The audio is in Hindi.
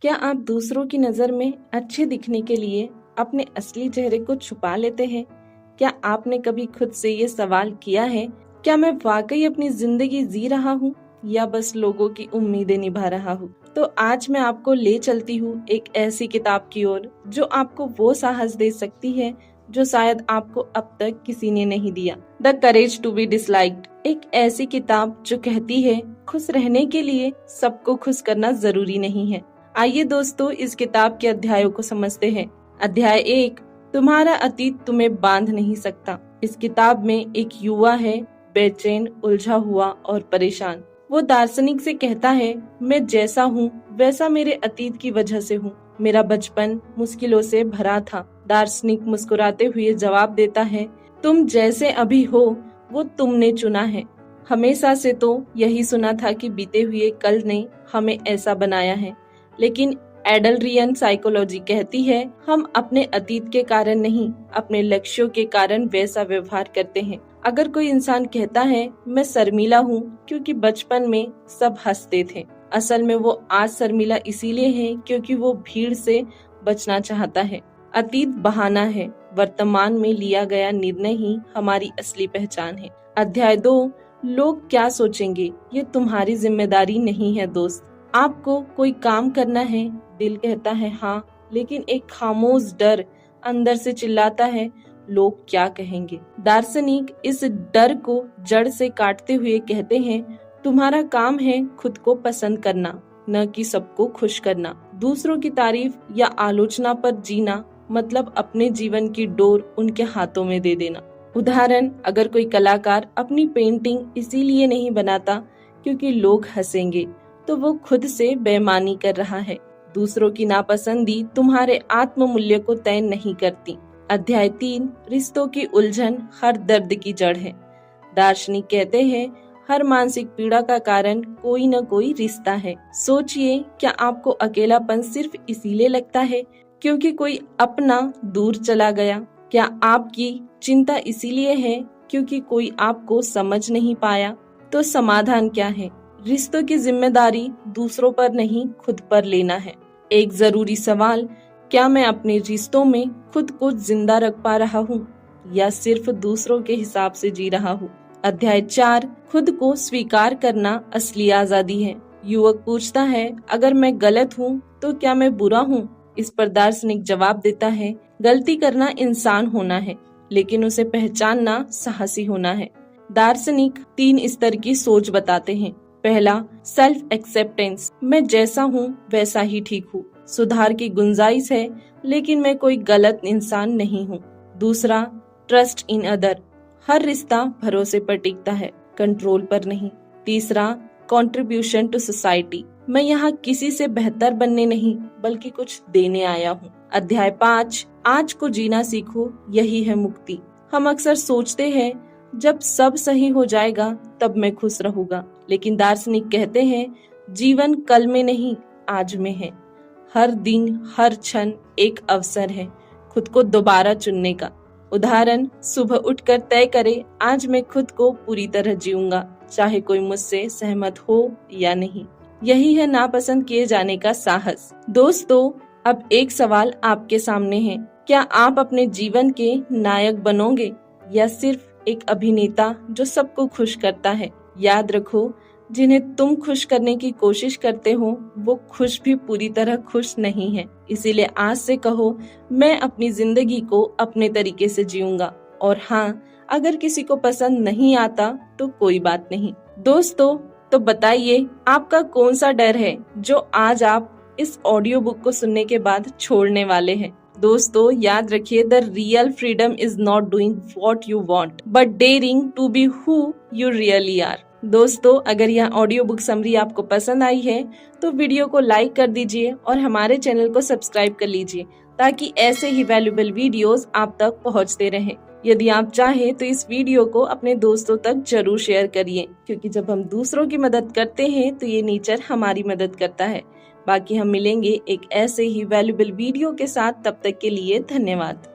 क्या आप दूसरों की नज़र में अच्छे दिखने के लिए अपने असली चेहरे को छुपा लेते हैं? क्या आपने कभी खुद से ये सवाल किया है, क्या मैं वाकई अपनी जिंदगी जी रहा हूँ या बस लोगों की उम्मीदें निभा रहा हूँ? तो आज मैं आपको ले चलती हूँ एक ऐसी किताब की ओर जो आपको वो साहस दे सकती है जो शायद आपको अब तक किसी ने नहीं दिया। The Courage to Be Disliked, एक ऐसी किताब जो कहती है खुश रहने के लिए सबको खुश करना जरूरी नहीं है। आइए दोस्तों, इस किताब के अध्यायों को समझते हैं। अध्याय 1, तुम्हारा अतीत तुम्हें बांध नहीं सकता। इस किताब में एक युवा है, बेचैन, उलझा हुआ और परेशान। वो दार्शनिक से कहता है, मैं जैसा हूँ वैसा मेरे अतीत की वजह से हूँ। मेरा बचपन मुश्किलों से भरा था। दार्शनिक मुस्कुराते हुए जवाब देता है, तुम जैसे अभी हो वो तुमने चुना है। हमेशा से तो यही सुना था कि बीते हुए कल ने हमें ऐसा बनाया है, लेकिन एडलरियन साइकोलॉजी कहती है हम अपने अतीत के कारण नहीं, अपने लक्ष्यों के कारण वैसा व्यवहार करते हैं। अगर कोई इंसान कहता है मैं शर्मीला हूँ क्योंकि बचपन में सब हंसते थे, असल में वो आज शर्मीला इसीलिए है क्योंकि वो भीड़ से बचना चाहता है। अतीत बहाना है, वर्तमान में लिया गया निर्णय ही हमारी असली पहचान है। अध्याय 2, लोग क्या सोचेंगे ये तुम्हारी जिम्मेदारी नहीं है दोस्त। आपको कोई काम करना है, दिल कहता है हाँ, लेकिन एक खामोश डर अंदर से चिल्लाता है लोग क्या कहेंगे। दार्शनिक इस डर को जड़ से काटते हुए कहते हैं, तुम्हारा काम है खुद को पसंद करना, न कि सबको खुश करना। दूसरों की तारीफ या आलोचना पर जीना मतलब अपने जीवन की डोर उनके हाथों में दे देना। उदाहरण, अगर कोई कलाकार अपनी पेंटिंग इसीलिए नहीं बनाता क्योंकि लोग हंसेंगे, तो वो खुद से बेईमानी कर रहा है। दूसरों की नापसंदी तुम्हारे आत्म मूल्य को तय नहीं करती। अध्याय 3, रिश्तों की उलझन हर दर्द की जड़ है। दार्शनिक कहते हैं हर मानसिक पीड़ा का कारण कोई न कोई रिश्ता है। सोचिए, क्या आपको अकेलापन सिर्फ इसीलिए लगता है क्योंकि कोई अपना दूर चला गया? क्या आपकी चिंता इसीलिए है क्योंकि कोई आपको समझ नहीं पाया? तो समाधान क्या है? रिश्तों की जिम्मेदारी दूसरों पर नहीं, खुद पर लेना है। एक जरूरी सवाल, क्या मैं अपने रिश्तों में खुद को जिंदा रख पा रहा हूँ या सिर्फ दूसरों के हिसाब से जी रहा हूँ? अध्याय 4, खुद को स्वीकार करना असली आजादी है। युवक पूछता है, अगर मैं गलत हूँ तो क्या मैं बुरा हूँ? इस पर दार्शनिक जवाब देता है, गलती करना इंसान होना है, लेकिन उसे पहचानना साहसी होना है। दार्शनिक 3 स्तर की सोच बताते हैं। पहला, सेल्फ एक्सेप्टेंस, मैं जैसा हूँ वैसा ही ठीक हूँ, सुधार की गुंजाइश है, लेकिन मैं कोई गलत इंसान नहीं हूँ। दूसरा, ट्रस्ट इन अदर, हर रिश्ता भरोसे पर टिकता है, कंट्रोल पर नहीं। तीसरा, कंट्रीब्यूशन टू सोसाइटी, मैं यहाँ किसी से बेहतर बनने नहीं बल्कि कुछ देने आया हूँ। अध्याय 5, आज को जीना सीखो, यही है मुक्ति। हम अक्सर सोचते हैं जब सब सही हो जाएगा तब मैं खुश रहूंगा, लेकिन दार्शनिक कहते हैं जीवन कल में नहीं आज में है। हर दिन, हर क्षण एक अवसर है खुद को दोबारा चुनने का। उदाहरण, सुबह उठकर तय करे आज मैं खुद को पूरी तरह जीऊंगा, चाहे कोई मुझसे सहमत हो या नहीं। यही है नापसंद किए जाने का साहस। दोस्तों, अब एक सवाल आपके सामने है, क्या आप अपने जीवन के नायक बनोगे या सिर्फ एक अभिनेता जो सबको खुश करता है? याद रखो, जिन्हें तुम खुश करने की कोशिश करते हो वो खुश भी पूरी तरह खुश नहीं है। इसीलिए आज से कहो, मैं अपनी जिंदगी को अपने तरीके से जीऊंगा, और हाँ, अगर किसी को पसंद नहीं आता तो कोई बात नहीं। दोस्तों, तो बताइए आपका कौन सा डर है जो आज आप इस ऑडियो बुक को सुनने के बाद छोड़ने वाले हैं? दोस्तों, याद रखिए, the real freedom is not doing what you want but daring to be who you really are. दोस्तों, अगर यह ऑडियो बुक समरी आपको पसंद आई है तो वीडियो को लाइक कर दीजिए और हमारे चैनल को सब्सक्राइब कर लीजिए ताकि ऐसे ही वैल्यूएबल वीडियोस आप तक पहुंचते रहें। यदि आप चाहें तो इस वीडियो को अपने दोस्तों तक जरूर शेयर करिए, क्योंकि जब हम दूसरों की मदद करते हैं तो ये नेचर हमारी मदद करता है। बाकी हम मिलेंगे एक ऐसे ही वैल्यूएबल वीडियो के साथ, तब तक के लिए धन्यवाद।